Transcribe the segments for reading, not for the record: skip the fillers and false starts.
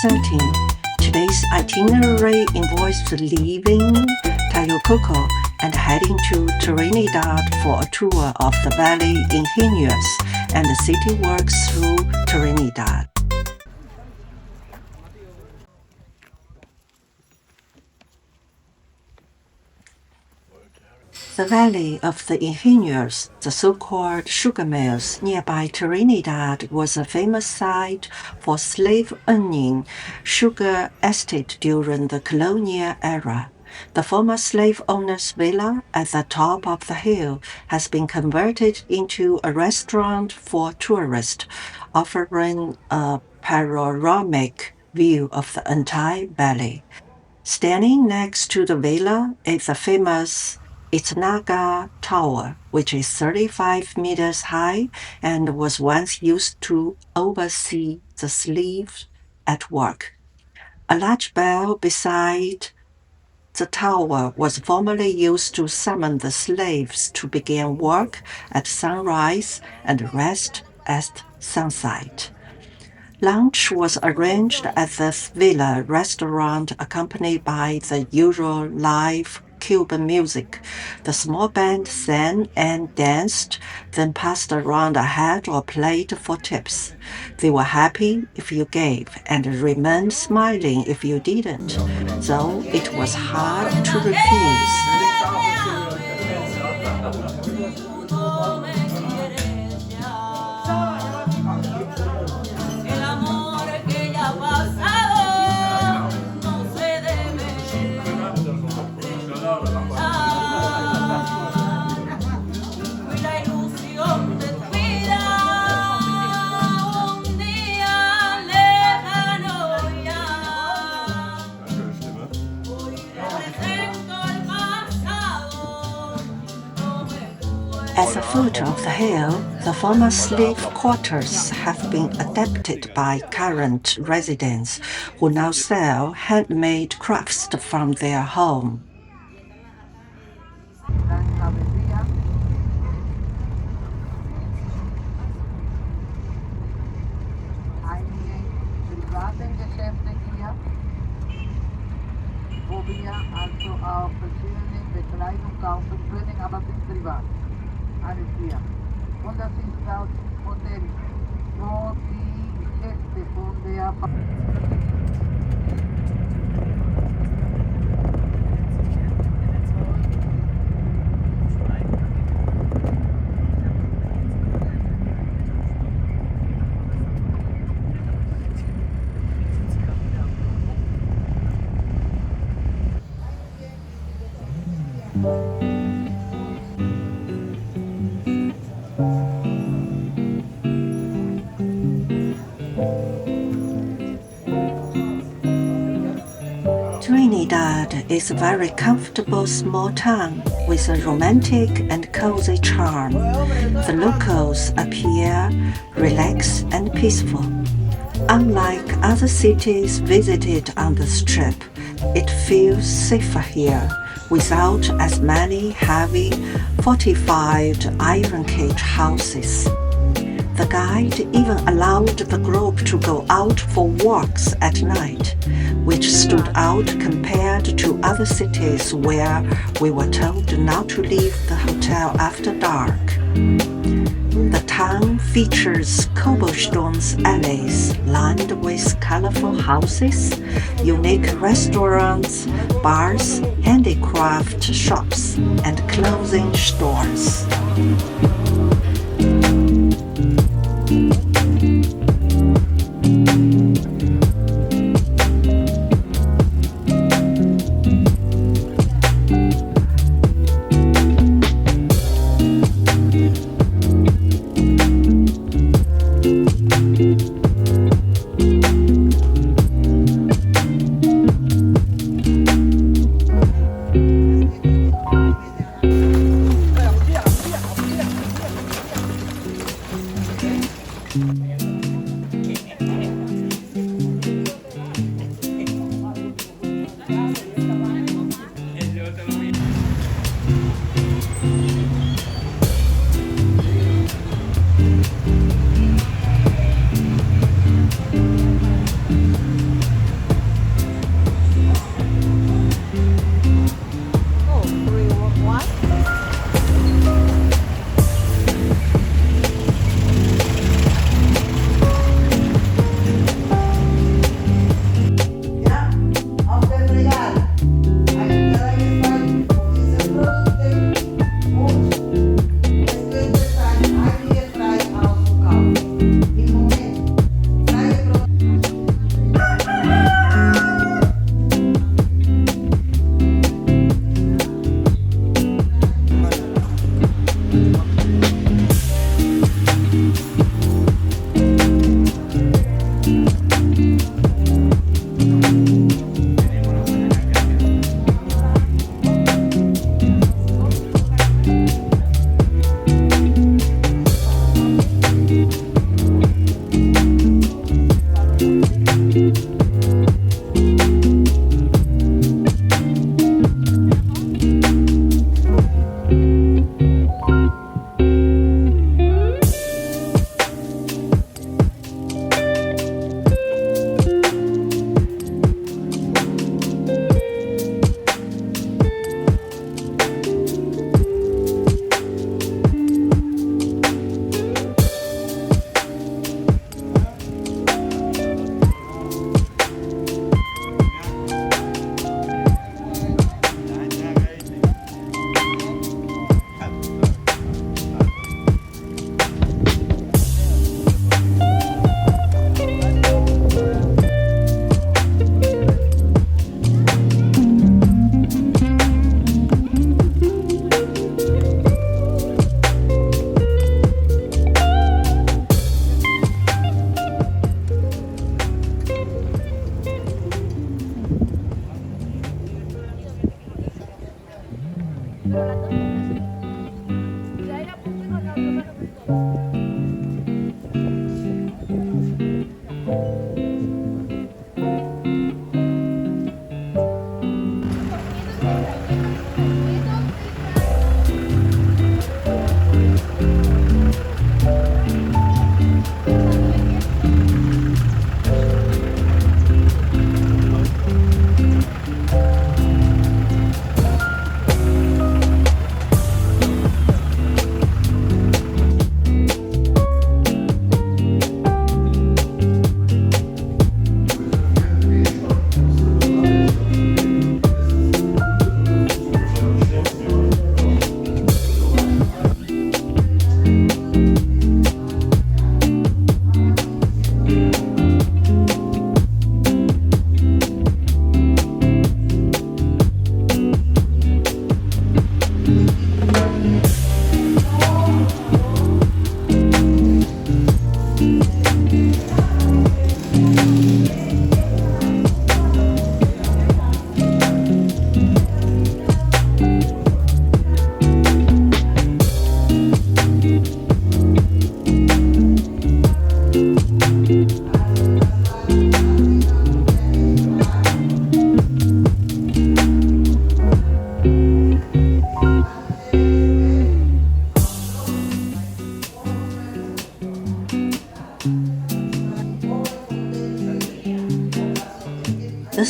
setting. Today's itinerary involves leaving Tayococo and heading to Trinidad for a tour of the Valle Ingenios and the city works through Trinidad. The Valley of the Ingenios, the so-called sugar mills nearby Trinidad, was a famous site for slave-owning sugar estate during the colonial era. The former slave owner's villa at the top of the hill has been converted into a restaurant for tourists, offering a panoramic view of the entire valley. Standing next to the villa is the famous Itanaga Tower, which is 35 meters high and was once used to oversee the slaves at work. A large bell beside the tower was formerly used to summon the slaves to begin work at sunrise and rest at sunset. Lunch was arranged at the Villa restaurant accompanied by the usual live Cuban music. The small band sang and danced, then passed around a hat or plate for tips. They were happy if you gave and remained smiling if you didn't, though it was hard to refuse. At the foot of the hill, the former slave quarters have been adapted by current residents, who now sell handmade crafts from their home. Trinidad is a very comfortable small town with a romantic and cozy charm. The locals appear relaxed and peaceful. Unlike other cities visited on this trip, it feels safer here, without as many heavy, fortified iron cage houses. The guide even allowed the group to go out for walks at night, which stood out compared to other cities where we were told not to leave the hotel after dark. The town features cobblestone alleys lined with colorful houses, unique restaurants, bars, handicraft shops, and clothing stores.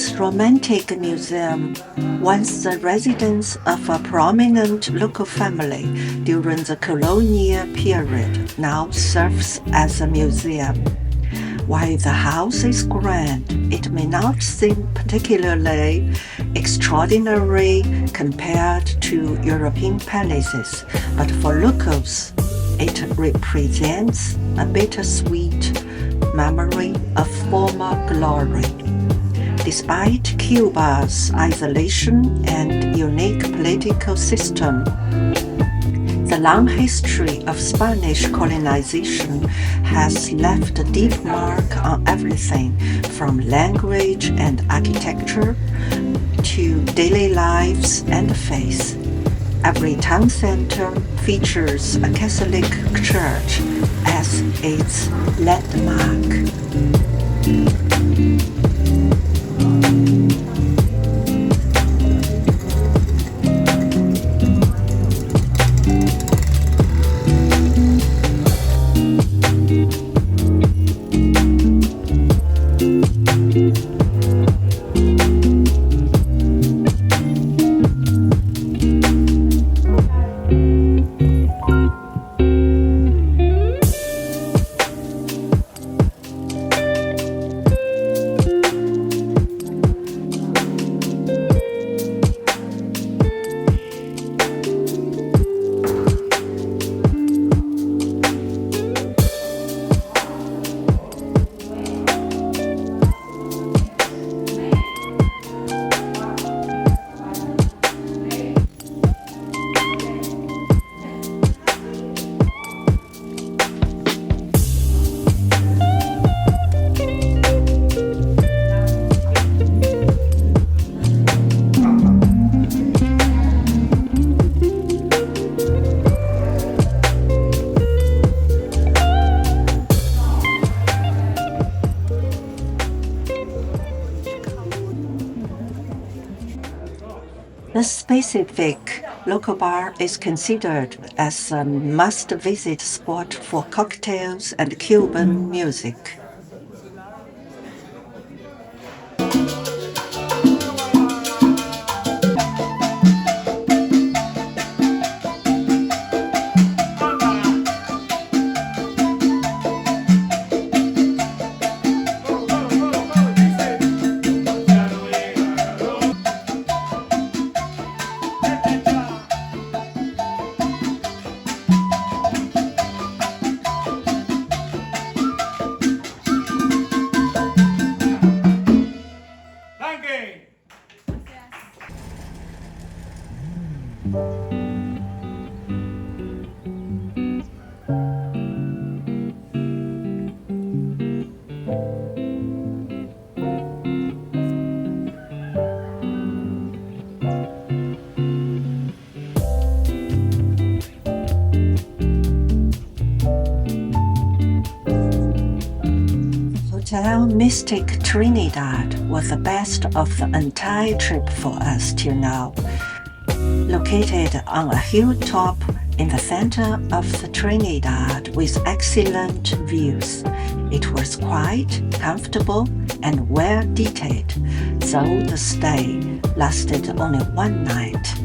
Cuba's Romantic Museum, once the residence of a prominent local family during the colonial period, now serves as a museum. While the house is grand, it may not seem particularly extraordinary compared to European palaces, but for locals, it represents a bittersweet memory of former glory. Despite Cuba's isolation and unique political system, the long history of Spanish colonization has left a deep mark on everything from language and architecture to daily lives and faith. Every town center features a Catholic church as its landmark. The specific local bar is considered as a must-visit spot for cocktails and Cuban music. Hotel Mystic Trinidad was the best of the entire trip for us till now. Located on a hilltop in the center of the Trinidad with excellent views, it was quite comfortable and well detailed, though the stay lasted only one night.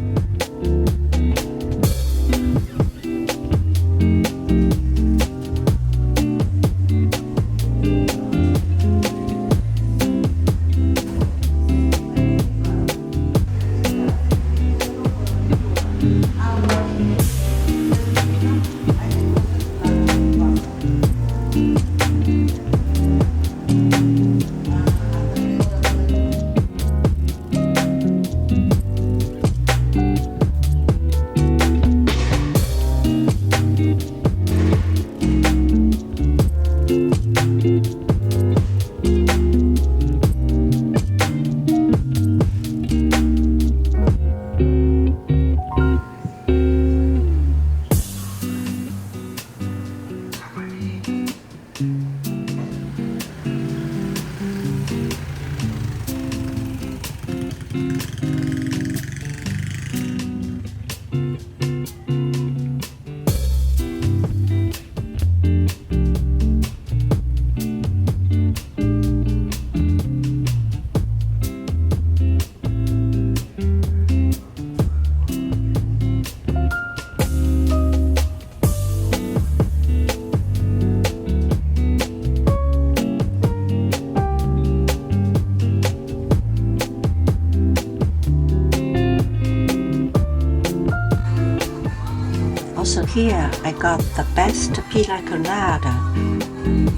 Also here, I got the best pina colada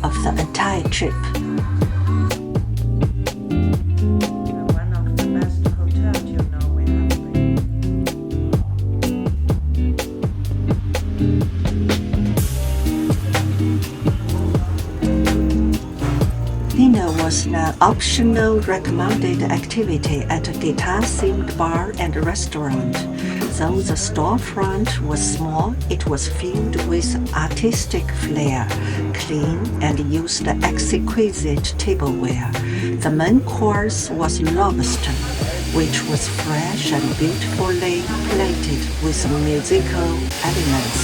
of the entire trip. One of the best hotels, we have Dinner was an optional recommended activity at a guitar-themed bar and restaurant. Though the storefront was small, it was filled with artistic flair, clean and used exquisite tableware. The main course was lobster, which was fresh and beautifully plated with musical elements,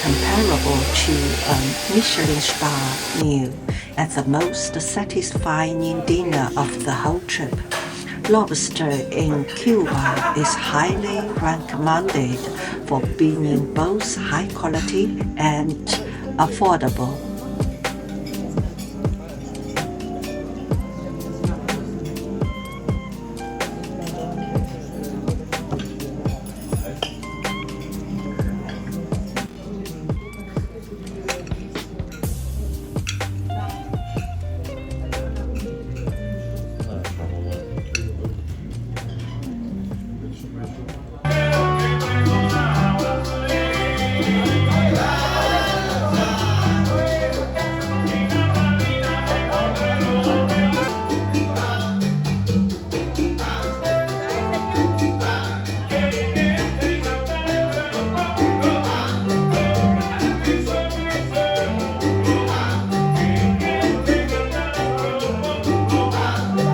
comparable to a Michelin star meal, and the most satisfying dinner of the whole trip. Lobster in Cuba is highly recommended for being both high quality and affordable.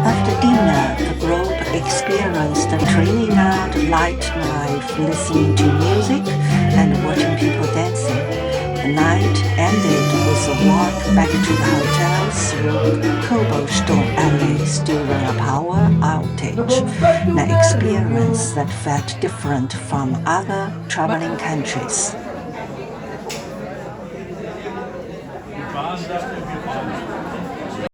After dinner, the group experienced Trinidad nightlife, listening to music and watching people dancing. The night ended with a walk back to the hotel through cobblestone alleys during a power outage, an experience that felt different from other traveling countries.